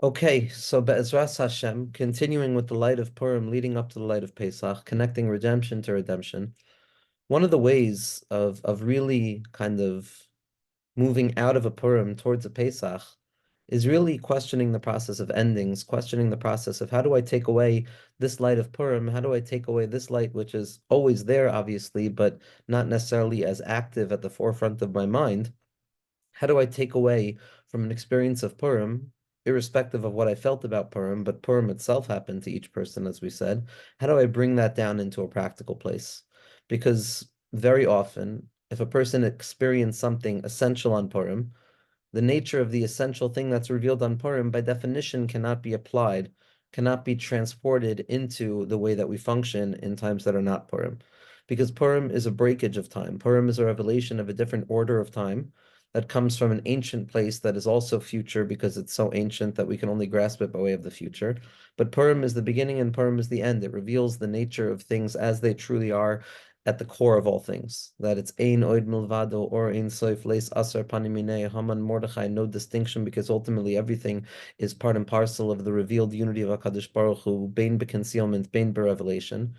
Okay, so Be'ezras Hashem, continuing with the light of Purim, leading up to the light of Pesach, connecting redemption to redemption. One of the ways of really kind of moving out of a Purim towards a Pesach is really questioning the process of endings, questioning the process of how do I take away this light of Purim? How do I take away this light, which is always there, obviously, but not necessarily as active at the forefront of my mind? How do I take away from an experience of Purim, irrespective of what I felt about Purim, but Purim itself happened to each person, as we said? How do I bring that down into a practical place? Because very often, if a person experienced something essential on Purim, the nature of the essential thing that's revealed on Purim, by definition, cannot be applied, cannot be transported into the way that we function in times that are not Purim. Because Purim is a breakage of time. Purim is a revelation of a different order of time that comes from an ancient place that is also future because it's so ancient that we can only grasp it by way of the future. But Purim is the beginning and Purim is the end. It reveals the nature of things as they truly are at the core of all things, that it's ein oid milvado or ein soif leis asar panimine Haman Mordechai, no distinction, because ultimately everything is part and parcel of the revealed unity of HaKadosh Baruch Hu, bein beconcealment, bein berevelation,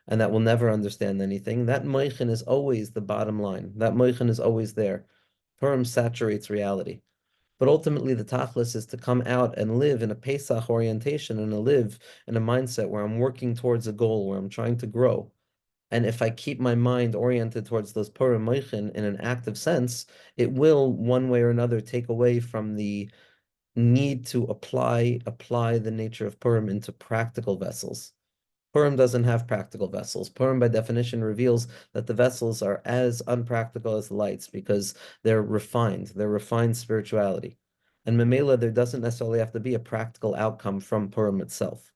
and that will never understand anything. That moichin is always the bottom line. That moichin is always there. Purim saturates reality. But ultimately, the tachlis is to come out and live in a Pesach orientation and to live in a mindset where I'm working towards a goal, where I'm trying to grow. And if I keep my mind oriented towards those Purim moichin in an active sense, it will, one way or another, take away from the need to apply the nature of Purim into practical vessels. Purim doesn't have practical vessels. Purim, by definition, reveals that the vessels are as unpractical as the lights because they're refined spirituality. And Memela, there doesn't necessarily have to be a practical outcome from Purim itself.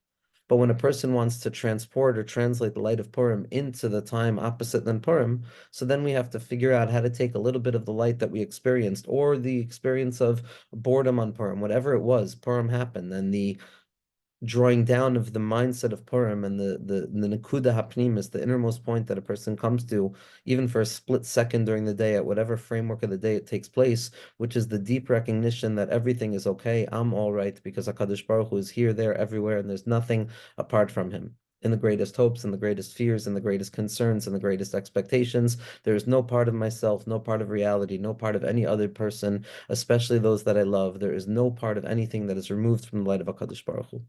But when a person wants to transport or translate the light of Purim into the time opposite than Purim, so then we have to figure out how to take a little bit of the light that we experienced or the experience of boredom on Purim, whatever it was, Purim happened, and the drawing down of the mindset of Purim and the Nakuda Hapnimis, the innermost point that a person comes to, even for a split second during the day, at whatever framework of the day it takes place, which is the deep recognition that everything is okay, I'm all right, because HaKadosh Baruch Hu is here, there, everywhere, and there's nothing apart from him. In the greatest hopes and the greatest fears and the greatest concerns and the greatest expectations, there is no part of myself, no part of reality, no part of any other person, especially those that I love. There is no part of anything that is removed from the light of HaKadosh Baruch Hu.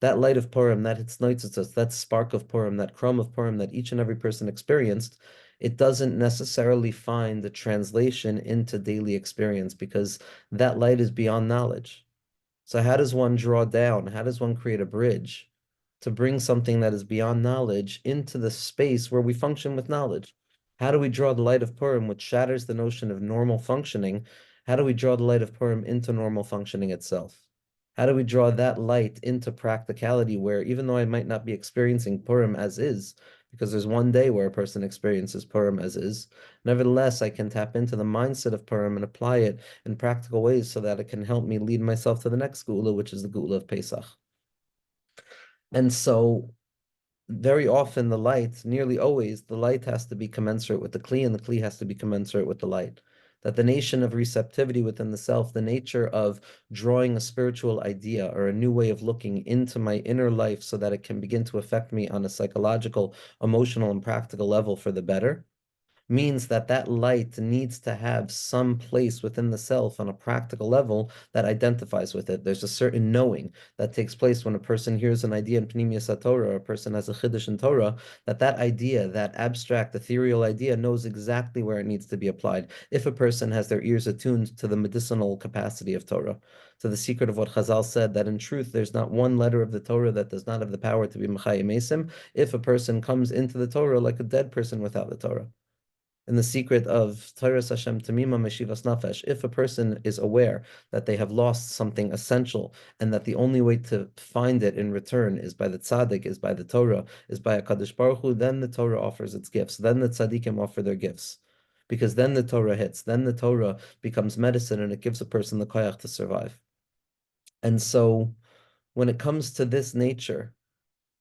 That light of Purim, that Hitznoitzitzos, that spark of Purim, that crumb of Purim that each and every person experienced, it doesn't necessarily find the translation into daily experience because that light is beyond knowledge. So how does one draw down? How does one create a bridge to bring something that is beyond knowledge into the space where we function with knowledge? How do we draw the light of Purim, which shatters the notion of normal functioning? How do we draw the light of Purim into normal functioning itself? How do we draw that light into practicality where even though I might not be experiencing Purim as is, because there's one day where a person experiences Purim as is, nevertheless, I can tap into the mindset of Purim and apply it in practical ways so that it can help me lead myself to the next Geula, which is the Geula of Pesach. And so very often the light, nearly always, the light has to be commensurate with the Kli, and the Kli has to be commensurate with the light. That the nation of receptivity within the self, the nature of drawing a spiritual idea or a new way of looking into my inner life so that it can begin to affect me on a psychological, emotional, and practical level for the better, means that that light needs to have some place within the self on a practical level that identifies with it. There's a certain knowing that takes place when a person hears an idea in Pnimiyas Torah, or a person has a Chiddush in Torah, that that idea, that abstract, ethereal idea, knows exactly where it needs to be applied. If a person has their ears attuned to the medicinal capacity of Torah, to the secret of what Chazal said, that in truth there's not one letter of the Torah that does not have the power to be Mechayim Mesim, if a person comes into the Torah like a dead person without the Torah. In the secret of Torah Hashem Tamima Meshivas Nafesh, if a person is aware that they have lost something essential and that the only way to find it in return is by the tzaddik, is by the Torah, is by a Kadosh Baruch Hu, then the Torah offers its gifts. Then the tzaddikim offer their gifts. Because then the Torah hits, then the Torah becomes medicine and it gives a person the koyach to survive. And so when it comes to this nature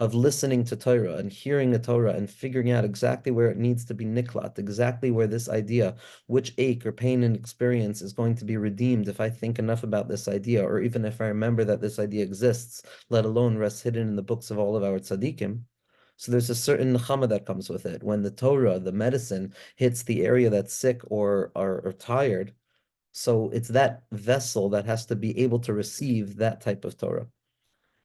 of listening to Torah and hearing the Torah and figuring out exactly where it needs to be niklat, exactly where this idea, which ache or pain and experience is going to be redeemed if I think enough about this idea, or even if I remember that this idea exists, let alone rests hidden in the books of all of our tzaddikim. So there's a certain nechama that comes with it. When the Torah, the medicine, hits the area that's sick or tired, so it's that vessel that has to be able to receive that type of Torah.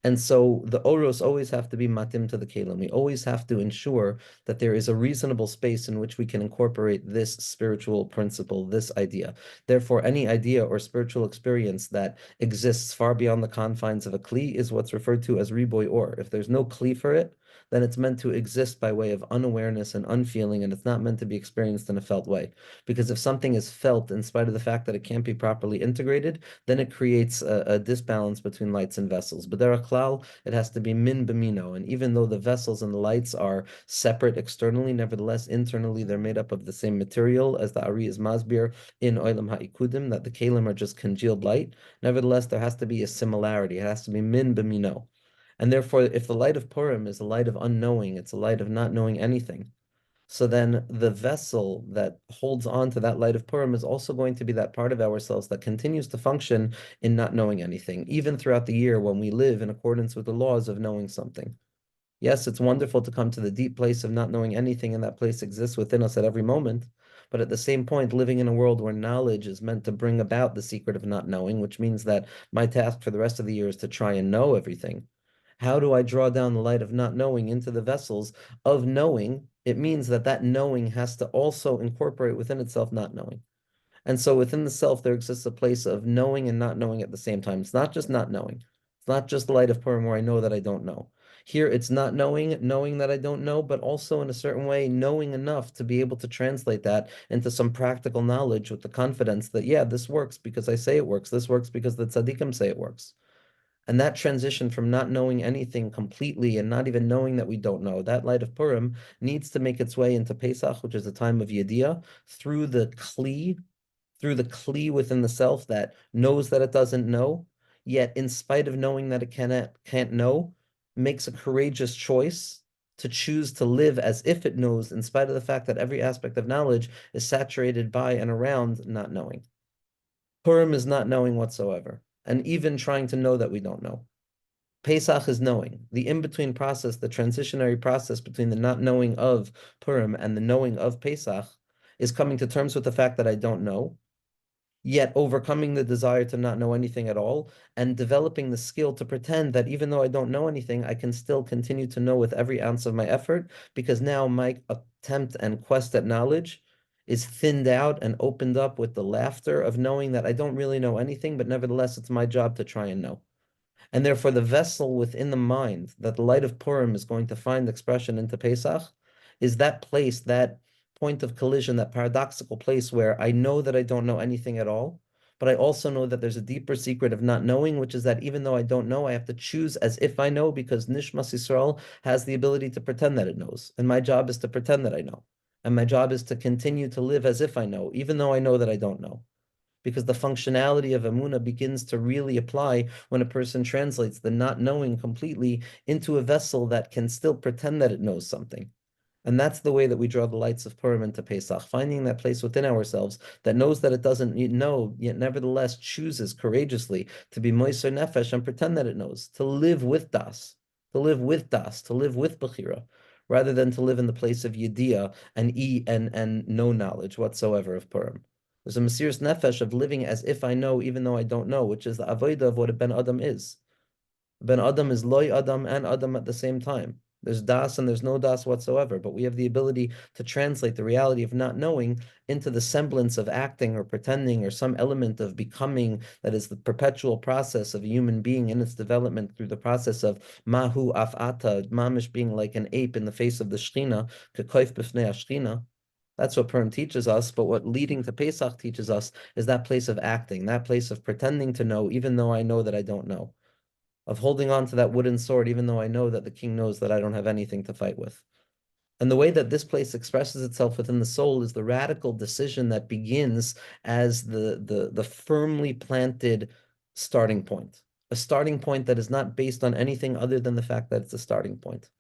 And so the oros always have to be matim to the kelim. We always have to ensure that there is a reasonable space in which we can incorporate this spiritual principle, this idea. Therefore, any idea or spiritual experience that exists far beyond the confines of a kli is what's referred to as riboy or. If there's no kli for it, then it's meant to exist by way of unawareness and unfeeling, and it's not meant to be experienced in a felt way. Because if something is felt in spite of the fact that it can't be properly integrated, then it creates a disbalance between lights and vessels. But there are klal, it has to be min b'mino. And even though the vessels and the lights are separate externally, nevertheless, internally, they're made up of the same material as the Ari is masbir in Olam HaIkudim, that the kalim are just congealed light. Nevertheless, there has to be a similarity. It has to be min b'mino. And therefore, if the light of Purim is a light of unknowing, it's a light of not knowing anything, so then the vessel that holds on to that light of Purim is also going to be that part of ourselves that continues to function in not knowing anything, even throughout the year when we live in accordance with the laws of knowing something. Yes, it's wonderful to come to the deep place of not knowing anything, and that place exists within us at every moment. But at the same point, living in a world where knowledge is meant to bring about the secret of not knowing, which means that my task for the rest of the year is to try and know everything. How do I draw down the light of not knowing into the vessels of knowing? It means that that knowing has to also incorporate within itself not knowing. And so within the self, there exists a place of knowing and not knowing at the same time. It's not just not knowing. It's not just the light of Purim where I know that I don't know. Here, it's not knowing, knowing that I don't know, but also in a certain way, knowing enough to be able to translate that into some practical knowledge with the confidence that, yeah, this works because I say it works. This works because the tzaddikim say it works. And that transition from not knowing anything completely and not even knowing that we don't know, that light of Purim needs to make its way into Pesach, which is a time of Yediyah, through the Kli within the self that knows that it doesn't know, yet in spite of knowing that it can't know, makes a courageous choice to choose to live as if it knows, in spite of the fact that every aspect of knowledge is saturated by and around not knowing. Purim is not knowing whatsoever, and even trying to know that we don't know. Pesach is knowing. The in-between process, the transitionary process between the not knowing of Purim and the knowing of Pesach is coming to terms with the fact that I don't know, yet overcoming the desire to not know anything at all and developing the skill to pretend that even though I don't know anything, I can still continue to know with every ounce of my effort, because now my attempt and quest at knowledge is thinned out and opened up with the laughter of knowing that I don't really know anything, but nevertheless, it's my job to try and know. And therefore, the vessel within the mind that the light of Purim is going to find expression into Pesach is that place, that point of collision, that paradoxical place where I know that I don't know anything at all, but I also know that there's a deeper secret of not knowing, which is that even though I don't know, I have to choose as if I know, because Nishmas Yisrael has the ability to pretend that it knows. And my job is to pretend that I know. And my job is to continue to live as if I know, even though I know that I don't know, because the functionality of Emunah begins to really apply when a person translates the not knowing completely into a vessel that can still pretend that it knows something. And that's the way that we draw the lights of Purim into Pesach, finding that place within ourselves that knows that it doesn't know, yet nevertheless chooses courageously to be Moiser Nefesh and pretend that it knows, to live with Das, to live with Das, to live with Bechira, rather than to live in the place of Yediyah and no knowledge whatsoever of Purim. There's a Mesiras Nefesh of living as if I know, even though I don't know, which is the avodah of what a Ben Adam is. Ben Adam is loy Adam and Adam at the same time. There's das and there's no das whatsoever, but we have the ability to translate the reality of not knowing into the semblance of acting or pretending or some element of becoming that is the perpetual process of a human being in its development through the process of mahu afata, mamish being like an ape in the face of the Shechina, kekoif b'fnei Shechina. That's what Purim teaches us, but what leading to Pesach teaches us is that place of acting, that place of pretending to know, even though I know that I don't know, of holding on to that wooden sword, even though I know that the king knows that I don't have anything to fight with. And the way that this place expresses itself within the soul is the radical decision that begins as the firmly planted starting point. a starting point that is not based on anything other than the fact that it's a starting point.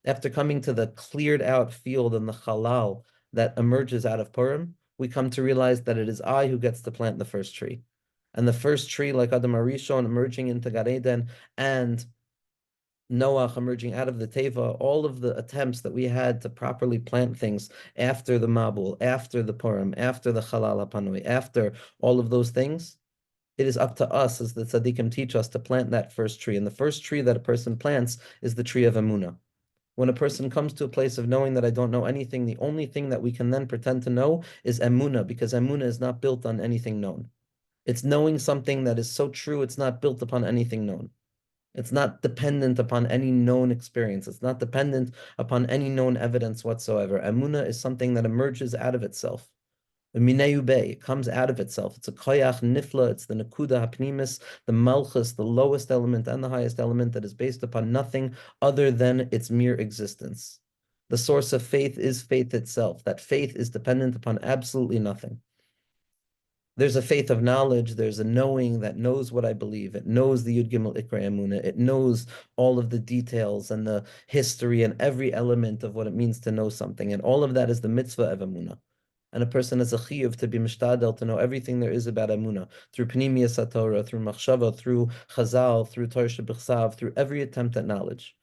After coming to the cleared out field and the halal that emerges out of Purim, we come to realize that it is I who gets to plant the first tree. And the first tree, like Adam Arishon, emerging into Gan Eden, and Noach emerging out of the Teva, all of the attempts that we had to properly plant things after the Mabul, after the Purim, after the Halal HaPanui, after all of those things, it is up to us, as the tzaddikim teach us, to plant that first tree. And the first tree that a person plants is the tree of Emunah. When a person comes to a place of knowing that I don't know anything, the only thing that we can then pretend to know is Emunah, because Emunah is not built on anything known. It's knowing something that is so true, it's not built upon anything known. It's not dependent upon any known experience. It's not dependent upon any known evidence whatsoever. Emunah is something that emerges out of itself. It comes out of itself. It's a koyach nifla. It's the nakuda hapnimis, the malchus, the lowest element and the highest element that is based upon nothing other than its mere existence. The source of faith is faith itself. That faith is dependent upon absolutely nothing. There's a faith of knowledge. There's a knowing that knows what I believe. It knows the Yud Gimel Ikra Emunah. It knows all of the details and the history and every element of what it means to know something. And all of that is the mitzvah of Emunah. And a person has a chiyuv to be mishtadel, to know everything there is about Emunah, through Pnimiyas Torah, through Machshava, through Chazal, through Torah Shebichsav, through every attempt at knowledge.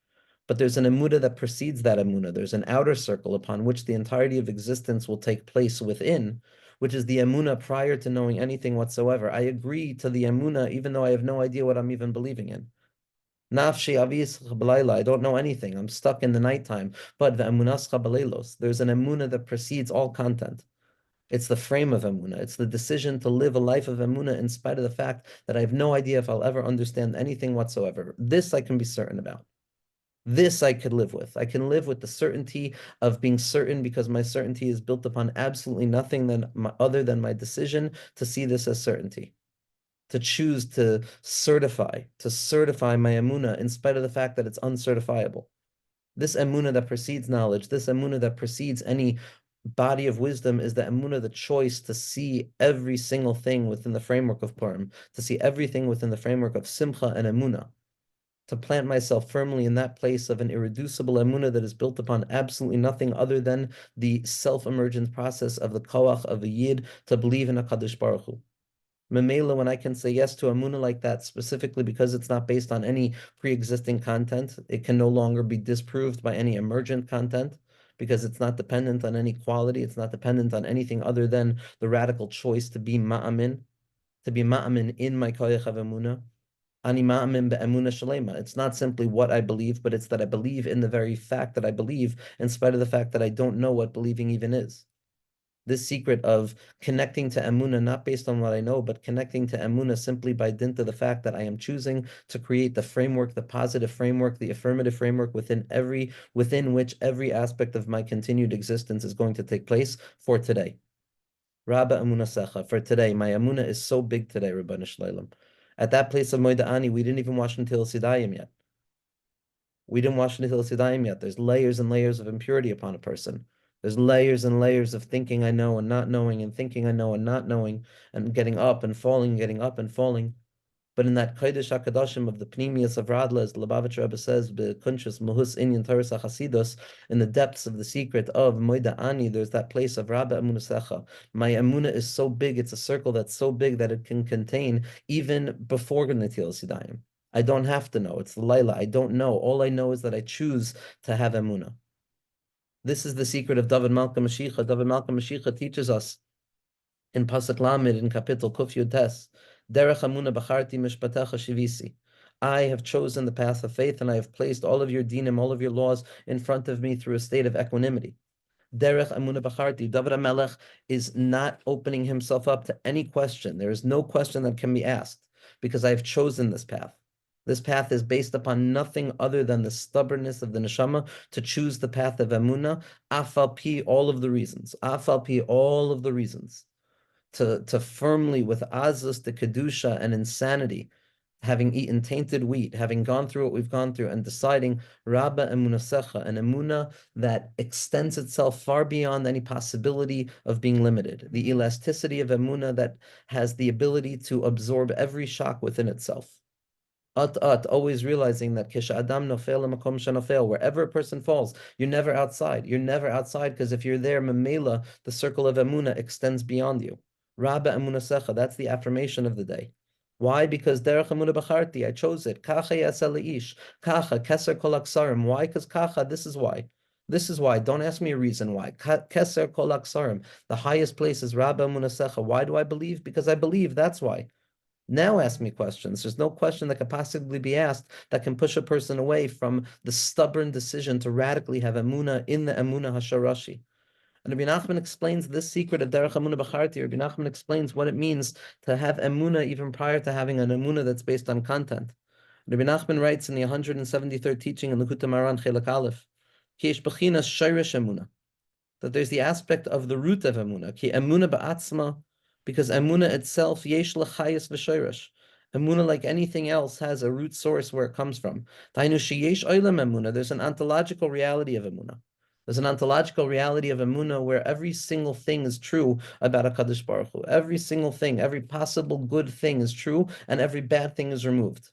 But there's an Emunah that precedes that Emunah. There's an outer circle upon which the entirety of existence will take place within, which is the Emunah prior to knowing anything whatsoever. I agree to the Emunah even though I have no idea what I'm even believing in. Nafshi avis b'layla, I don't know anything. I'm stuck in the nighttime. But ve'emunascha b'leilos, there's an Emunah that precedes all content. It's the frame of Emunah. It's the decision to live a life of Emunah in spite of the fact that I have no idea if I'll ever understand anything whatsoever. This I can be certain about. This I could live with. I can live with the certainty of being certain because my certainty is built upon absolutely nothing other than my decision to see this as certainty, to choose to certify my emunah in spite of the fact that it's uncertifiable. This emunah that precedes knowledge, this emunah that precedes any body of wisdom is the emunah, the choice to see every single thing within the framework of Purim, to see everything within the framework of simcha and emunah, to plant myself firmly in that place of an irreducible emunah that is built upon absolutely nothing other than the self-emergent process of the koach of a yid to believe in a Kadosh Baruch Hu. Memela, when I can say yes to emunah like that, specifically because it's not based on any pre-existing content, it can no longer be disproved by any emergent content, because it's not dependent on any quality, it's not dependent on anything other than the radical choice to be ma'amin in my koach of emunah. It's not simply what I believe, but it's that I believe in the very fact that I believe, in spite of the fact that I don't know what believing even is. This secret of connecting to Emunah, not based on what I know, but connecting to Emunah simply by dint of the fact that I am choosing to create the framework, the positive framework, the affirmative framework within which every aspect of my continued existence is going to take place for today. Rabba Emunah Secha, for today. My Emunah is so big today, Rabban Shleilim. At that place of Moed Ani, we didn't even wash until Sidayim yet. We didn't wash until Sidayim yet. There's layers and layers of impurity upon a person. There's layers and layers of thinking I know and not knowing, and thinking I know and not knowing, and getting up and falling, getting up and falling. But in that Kodesh HaKadoshim of the Pnimius of Radla, as the Lubavitcher Rebbe says, Bekunshus Mahus Inyan Torah Chasidus, in the depths of the secret of Moida Ani, there's that place of Rabba Emunah Secha. My Emunah is so big, it's a circle that's so big that it can contain even before Netil Sidayim. I don't have to know. It's the Laila. I don't know. All I know is that I choose to have Emunah. This is the secret of David Malka Mashiach. David Malka Mashiach teaches us in Pasuk Lamed in Kapitel Kuf Yud Tes, Derech Emunah Bacharti Mishpatecha Shivisi. I have chosen the path of faith, and I have placed all of your dinim, all of your laws in front of me through a state of equanimity. Derech Emunah Bacharti. David HaMelech is not opening himself up to any question. There is no question that can be asked, because I have chosen this path. This path is based upon nothing other than the stubbornness of the neshama to choose the path of emunah, afal pi all of the reasons, to firmly, with azus, the kedusha and insanity, having eaten tainted wheat, having gone through what we've gone through, and deciding Rabba Emunah Secha, an emunah that extends itself far beyond any possibility of being limited. The elasticity of emunah that has the ability to absorb every shock within itself. Always realizing that kisha adam nofel makom shenofel, wherever a person falls, you're never outside. You're never outside because if you're there, memela, the circle of Emunah extends beyond you. Rabba Emunah Secha, that's the affirmation of the day. Why? Because derech Emunah B'charti, I chose it. Kacha yaseh le'ish. Kacha, keser kol aksarim. Why? Because kacha, this is why. This is why. Don't ask me a reason why. Keser kol aksarim. The highest place is Rabba Emunah Secha. Why do I believe? Because I believe, that's why. Now ask me questions. There's no question that could possibly be asked that can push a person away from the stubborn decision to radically have Emunah in the Emunah Hasharashi. And Rabbi Nachman explains this secret of Derech Emunah B'charti. Rabbi Nachman explains what it means to have Emunah even prior to having an Emunah that's based on content. Rabbi Nachman writes in the 173rd teaching in Likutei Moharan Chelek Aleph, Ki yesh b'chinas shayresh Emunah, that there's the aspect of the root of Emunah, Ki Emunah ba'atzma, because Emunah itself, yesh l'chayis v'shayresh. Emunah, like anything else, has a root source where it comes from. Tainu sheyesh olam Emunah, there's an ontological reality of Emunah. There's an ontological reality of Emunah where every single thing is true about HaKadosh Baruch Hu. Every single thing, every possible good thing is true, and every bad thing is removed.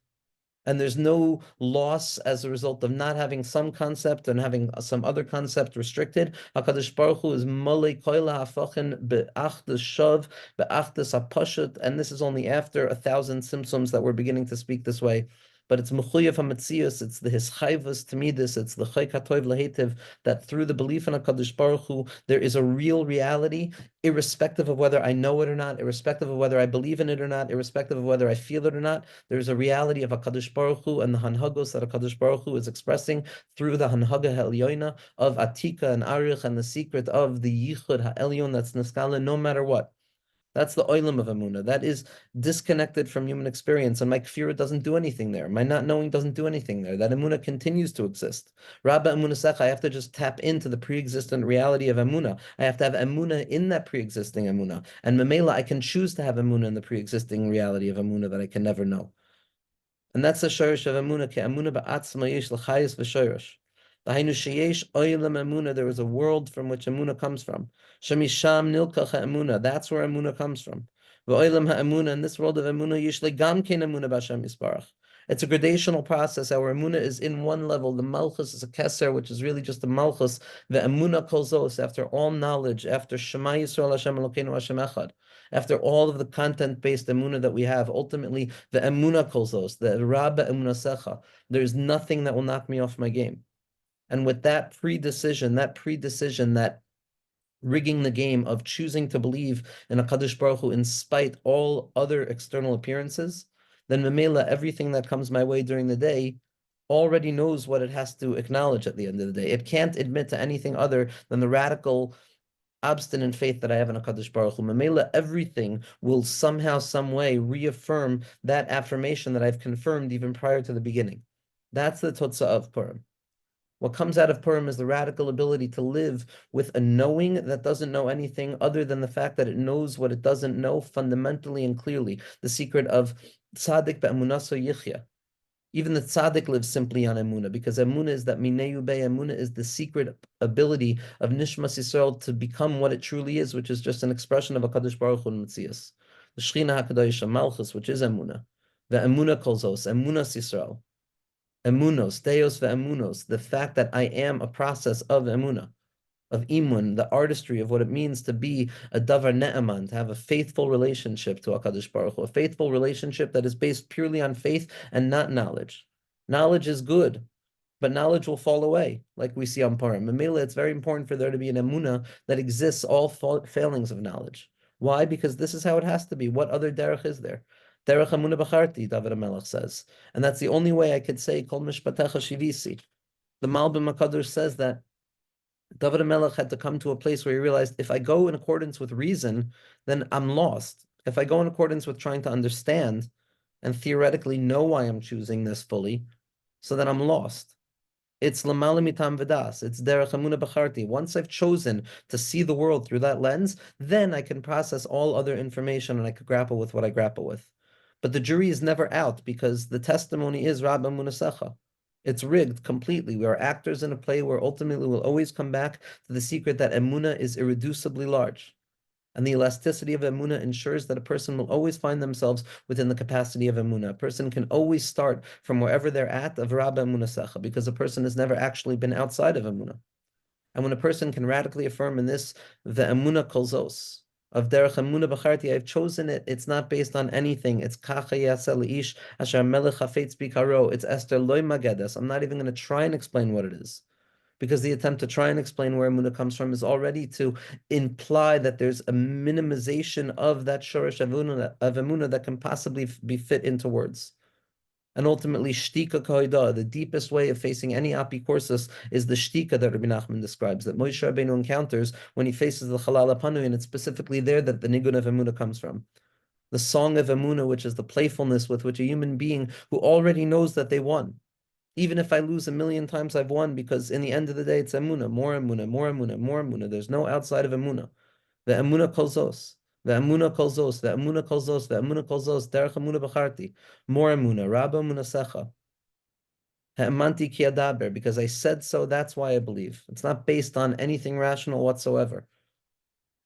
And there's no loss as a result of not having some concept and having some other concept restricted. HaKadosh Baruch Hu is malei koila hafachen be'achdus shav, be'achdus hapashut, and this is only after 1,000 symptoms that we're beginning to speak this way. But it's mechuyev hametzius, it's the hischayvus tamidus, it's the chayk hatoiv lahetiv, that through the belief in HaKadosh Baruch Hu, there is a real reality, irrespective of whether I know it or not, irrespective of whether I believe in it or not, irrespective of whether I feel it or not. There's a reality of HaKadosh Baruch Hu and the Hanhagos that HaKadosh Baruch Hu is expressing through the Hanhaga Ha'elyoina of Atika and Arich and the secret of the Yichud Ha'elyon that's Niskala no matter what. That's the oilam of Emunah. That is disconnected from human experience, and my kfirah doesn't do anything there. My not knowing doesn't do anything there. That Emunah continues to exist. Rabba Emunah Secha, I have to just tap into the pre-existent reality of Emunah. I have to have Emunah in that pre-existing Emunah. And Memela, I can choose to have Emunah in the pre-existing reality of Emunah that I can never know. And that's the shorish of Emunah, ke Emunah ba'atzma yesh l'chayis v'shorish. L'hainu sheyesh oilam Emunah, there is a world from which Emunah comes from. Shemisham nilkach Emunah, that's where Emunah comes from. V'oilam ha'emunah, in this world of Emunah, yesh legam kein Emunah b'Hashem yisbarach. It's a gradational process. Our Emunah is in one level. The Malchus is a Keser, which is really just a Malchus. The Emunah Kolzos, after all knowledge, after Shema Yisrael Hashem Elokeinu Hashem Echad, after all of the content-based Emunah that we have, ultimately the Emunah Kolzos, the Rabba Emunah Secha, there's nothing that will knock me off my game. And with that pre-decision, that rigging the game of choosing to believe in a Kadosh Baruch Hu in spite all other external appearances, then Memela, everything that comes my way during the day already knows what it has to acknowledge at the end of the day. It can't admit to anything other than the radical, obstinate faith that I have in a Kadosh Baruch Hu. Memela, everything will somehow, some way reaffirm that affirmation that I've confirmed even prior to the beginning. That's the Totzah of Purim. What comes out of Purim is the radical ability to live with a knowing that doesn't know anything other than the fact that it knows what it doesn't know fundamentally and clearly. The secret of tzaddik be'emunaso yichya. Even the tzaddik lives simply on emunah, because emunah is that mineu be, emunah is the secret ability of Nishmas Yisrael to become what it truly is, which is just an expression of HaKadosh Baruch Hu in Metzias. The Shechina HaKadosh Malchus, which is emunah. The emunah kolzos, emunas Yisrael. Emunos, Deos ve'emunos, the fact that I am a process of emunah, of imun, the artistry of what it means to be a davar ne'eman, to have a faithful relationship to HaKadosh Baruch Hu, a faithful relationship that is based purely on faith and not knowledge. Knowledge is good, but knowledge will fall away, like we see on Purim. Mamela, it's very important for there to be an emunah that exists all failings of knowledge. Why? Because this is how it has to be. What other derech is there? Derech Emunah B'charti, David HaMelech says. And that's the only way I could say, Kol Mishpatecha Shivisi. The Malbim HaKadosh says that David HaMelech had to come to a place where he realized, if I go in accordance with reason, then I'm lost. If I go in accordance with trying to understand and theoretically know why I'm choosing this fully, so then I'm lost. It's lamala mitam v'das. It's derech emunah b'charti. Once I've chosen to see the world through that lens, then I can process all other information and I can grapple with what I grapple with. But the jury is never out because the testimony is Rabba Emunah Secha. It's rigged completely. We are actors in a play where ultimately we'll always come back to the secret that Emunah is irreducibly large. And the elasticity of Emunah ensures that a person will always find themselves within the capacity of Emunah. A person can always start from wherever they're at of Rabba Emunah Secha, because a person has never actually been outside of Emunah. And when a person can radically affirm in this, the Emunah kolzos, of Derech Emunah B'charti, I've chosen it. It's not based on anything. It's Kacha Yasel Ish Asher Melech Hafetz Bikaro. It's Esther Loy Magedes. I'm not even going to try and explain what it is, because the attempt to try and explain where Emunah comes from is already to imply that there's a minimization of that Shorish of Emunah that can possibly be fit into words. And ultimately, shtika koida, the deepest way of facing any apikorsis is the shtika that Rabbi Nachman describes, that Moshe Rabbeinu encounters when he faces the Chalal HaPanui, and it's specifically there that the nigun of Emunah comes from. The song of Emunah, which is the playfulness with which a human being who already knows that they won. Even if I lose 1,000,000 times, I've won, because in the end of the day, it's Emunah, more Emunah, more Emunah, more Emunah. There's no outside of Emunah. The Emunah kolzos. The Emunah kolzos, the Emunah kolzos, the Emunah kolzos, derech Emunah b'charti, more Emunah, Rabba Emunah secha, ha'emanti ki adaber, because I said so, that's why I believe. It's not based on anything rational whatsoever.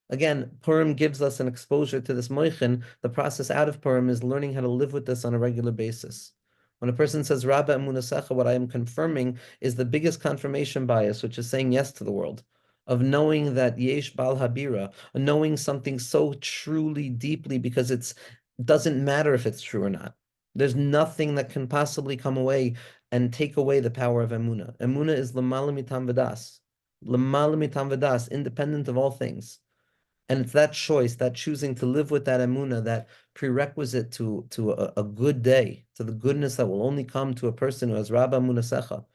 Again, Purim gives us an exposure to this moichin. The process out of Purim is learning how to live with this on a regular basis. When a person says Rabba Emunah secha, what I am confirming is the biggest confirmation bias, which is saying yes to the world, of knowing that yesh bal habira, knowing something so truly deeply, because it doesn't matter if it's true or not. There's nothing that can possibly come away and take away the power of Emunah. Emunah is l'mala mitam v'das, l'mala mitam v'das, independent of all things. And it's that choice, that choosing to live with that emunah, that prerequisite to a good day, to the goodness that will only come to a person who has Rabba Emunah Secha,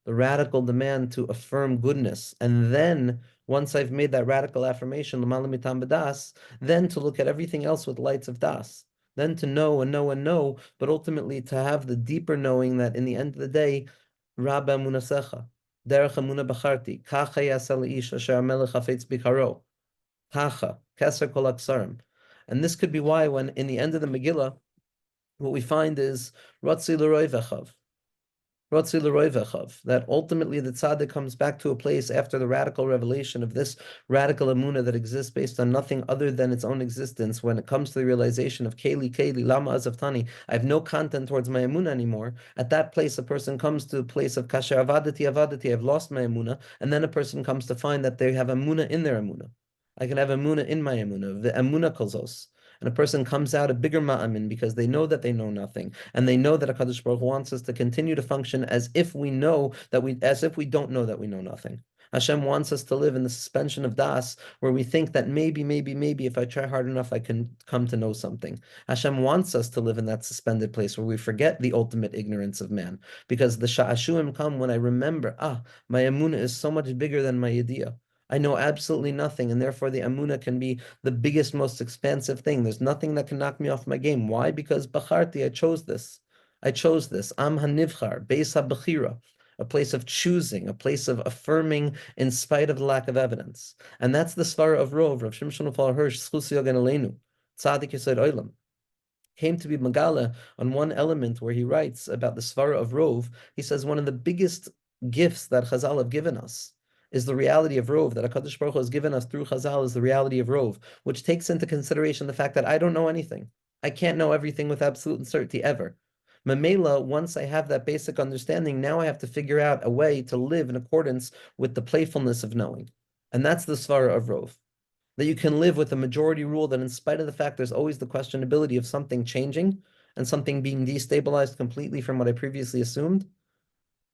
the radical demand to affirm goodness. And then, once I've made that radical affirmation, L'mala mitam b'das, then to look at everything else with lights of das. Then to know and know and know, but ultimately to have the deeper knowing that in the end of the day, Rabba Emunah Secha, Derech Emunah B'charti, Kacha Yasel Ish Asher Melech Hafetz Bikaro, Tacha, Keser Kol Aksarim. And this could be why when in the end of the Megillah, what we find is Ratzi L'roi Vechav. Ratzi L'roi Vechav. That ultimately the tzaddik comes back to a place after the radical revelation of this radical emunah that exists based on nothing other than its own existence. When it comes to the realization of Keli, Lama Azaftani, I have no content towards my emunah anymore. At that place, a person comes to a place of Kasher Avadati, I've lost my emunah. And then a person comes to find that they have emunah in their emunah. I can have emunah in my emunah, the emunah kolzos. And a person comes out a bigger ma'amin because they know that they know nothing. And they know that HaKadosh Baruch Hu wants us to continue to function as if we know that as if we don't know that we know nothing. Hashem wants us to live in the suspension of das, where we think that maybe, if I try hard enough, I can come to know something. Hashem wants us to live in that suspended place where we forget the ultimate ignorance of man. Because the sha'ashuim come when I remember, my emunah is so much bigger than my yediyah. I know absolutely nothing, and therefore the emunah can be the biggest, most expansive thing. There's nothing that can knock me off my game. Why? Because bacharti, I chose this. I chose this. Am hanivchar, beis habechira, a place of choosing, a place of affirming in spite of the lack of evidence. And that's the svara of Rov, Rav Shimshon Raphael Hirsch, Schus Yogan Aleinu, Tzadik Yesod Olam, came to be Megala on one element where he writes about the svara of Rov. He says one of the biggest gifts that Chazal have given us is the reality of Rov, that HaKadosh Baruch Hu has given us through Chazal is the reality of Rov, which takes into consideration the fact that I don't know anything. I can't know everything with absolute certainty ever. Mamela, once I have that basic understanding, now I have to figure out a way to live in accordance with the playfulness of knowing. And that's the svara of Rov. That you can live with a majority rule that in spite of the fact there's always the questionability of something changing and something being destabilized completely from what I previously assumed,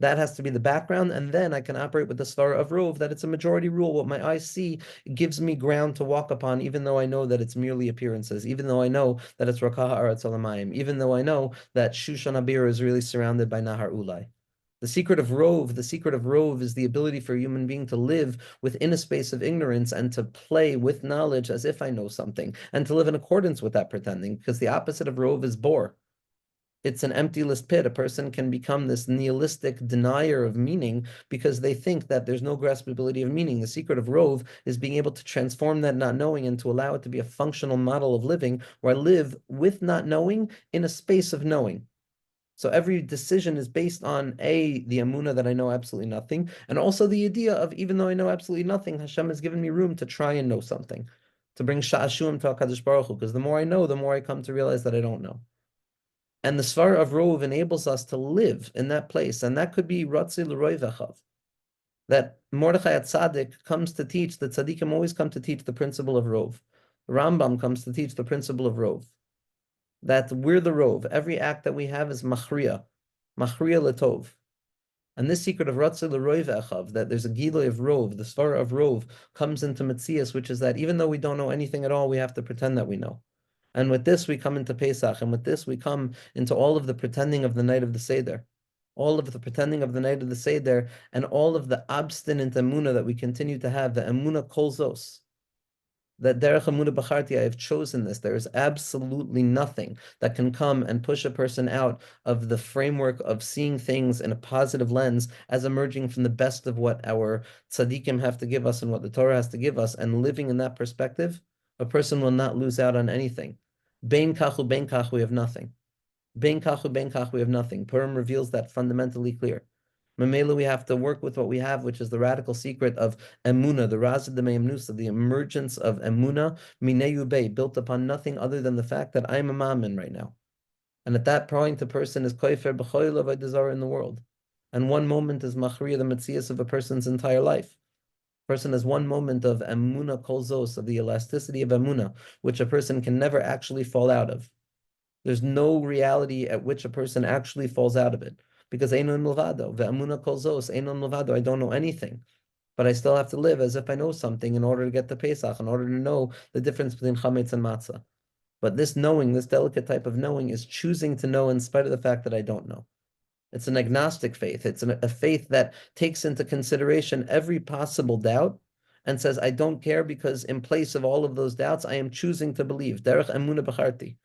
that has to be the background, and then I can operate with the svara of Rov, that it's a majority rule. What my eyes see gives me ground to walk upon, even though I know that it's merely appearances, even though I know that it's Rakaha Aretz Olamayim, even though I know that Shushan Abir is really surrounded by Nahar Ulai. The secret of Rov is the ability for a human being to live within a space of ignorance and to play with knowledge as if I know something, and to live in accordance with that pretending, because the opposite of Rov is bore. It's an emptyless pit. A person can become this nihilistic denier of meaning because they think that there's no graspability of meaning. The secret of Rov is being able to transform that not knowing and to allow it to be a functional model of living where I live with not knowing in a space of knowing. So every decision is based on the emunah that I know absolutely nothing, and also the idea of even though I know absolutely nothing, Hashem has given me room to try and know something. to bring sha'ashuim to HaKadosh Baruch Hu, because the more I know, the more I come to realize that I don't know. And the Svar of Rov enables us to live in that place, and that could be Ratzi L'Roi V'Chav. That Mordechai at Tzaddik comes to teach, the Tzaddikim always come to teach the principle of Rov. The Rambam comes to teach the principle of Rov. That we're the Rov. Every act that we have is Machriya Latov. And this secret of Ratzah L'Roi V'Achav, that there's a Giloi of Rov, the Svara of Rov, comes into Metzias, which is that even though we don't know anything at all, we have to pretend that we know. And with this, we come into Pesach, and with this, we come into all of the pretending of the night of the Seder. All of the pretending of the night of the Seder, and all of the obstinate Emunah that we continue to have, the Emunah Kol Zos. That derech emunah b'charti, I have chosen this. There is absolutely nothing that can come and push a person out of the framework of seeing things in a positive lens as emerging from the best of what our tzaddikim have to give us and what the Torah has to give us, and living in that perspective, a person will not lose out on anything. Bein kach, we have nothing. Bein kach, we have nothing. Purim reveals that fundamentally clear. Mamela, we have to work with what we have, which is the radical secret of Emunah, the Razid de Meimnusa, the emergence of Emunah, Minei Bey, built upon nothing other than the fact that I'm a mammon right now. And at that point, the person is koifer b'choil avodah in the world. And one moment is machriya, the metzias of a person's entire life. A person has one moment of Emunah kol zos, of the elasticity of Emunah, which a person can never actually fall out of. There's no reality at which a person actually falls out of it. Because Einon Milvado, Ve'amuna Kol Zos, Einon Milvado, I don't know anything. But I still have to live as if I know something in order to get to Pesach, in order to know the difference between Chametz and Matzah. But this knowing, this delicate type of knowing, is choosing to know in spite of the fact that I don't know. It's an agnostic faith. It's a faith that takes into consideration every possible doubt and says, I don't care, because in place of all of those doubts, I am choosing to believe. Derech Emunah B'charti.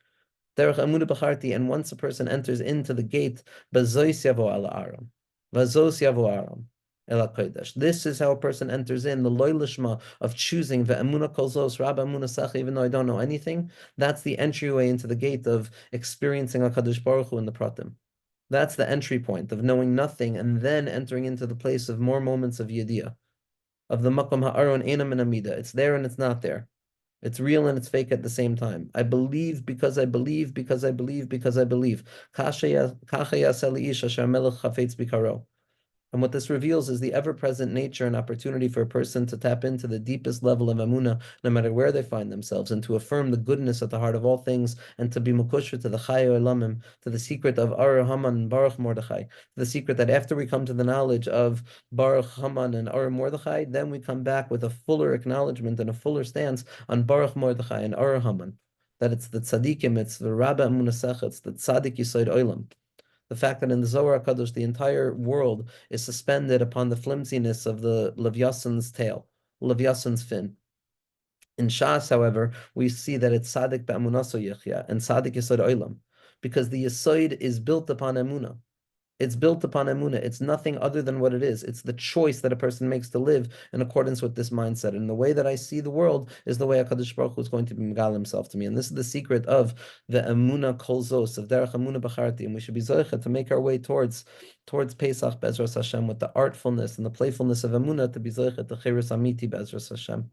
Derech Emunah B'charti, and once a person enters into the gate, Bazois Yavo Ala Aram, Vazos Yavo Aram, Ela Kodesh. This is how a person enters in the loy lishma of choosing the Emunah Kol Zos, Rabba Emunah Sach, even though I don't know anything. That's the entryway into the gate of experiencing HaKadosh Baruch Hu in the Pratim. That's the entry point of knowing nothing and then entering into the place of more moments of Yediyah, of the Makom Ha'aron Einam and Amida. It's there and it's not there. It's real and it's fake at the same time. I believe because I believe, because I believe, because I believe. And what this reveals is the ever-present nature and opportunity for a person to tap into the deepest level of Emunah, no matter where they find themselves, and to affirm the goodness at the heart of all things, and to be mukushra to the Chayo Elamim, to the secret of Ar Haman and Baruch Mordechai, the secret that after we come to the knowledge of Baruch Haman and Ar Mordechai, then we come back with a fuller acknowledgement and a fuller stance on Baruch Mordechai and Ar Haman. That it's the tzaddikim, it's the Rabba Emunah Sech, it's the tzaddik Yisod Olam. The fact that in the Zohar HaKadosh, the entire world is suspended upon the flimsiness of the Levyasan's tail, Levyasan's fin. In Shas, however, we see that it's Sadik Ba'amunaso Yechya and Sadik Yesod Olam, because the Yesod is built upon Emunah. It's built upon Emunah. It's nothing other than what it is. It's the choice that a person makes to live in accordance with this mindset. And the way that I see the world is the way HaKadosh Baruch Hu is going to be Megal himself to me. And this is the secret of the Emunah Kol Zos, of Derech Emunah B'charti. And we should be Zoichet to make our way towards Pesach Be'ezras Hashem, with the artfulness and the playfulness of Emunah, to be Zoichet to Cheres Amiti Be'ezras Hashem.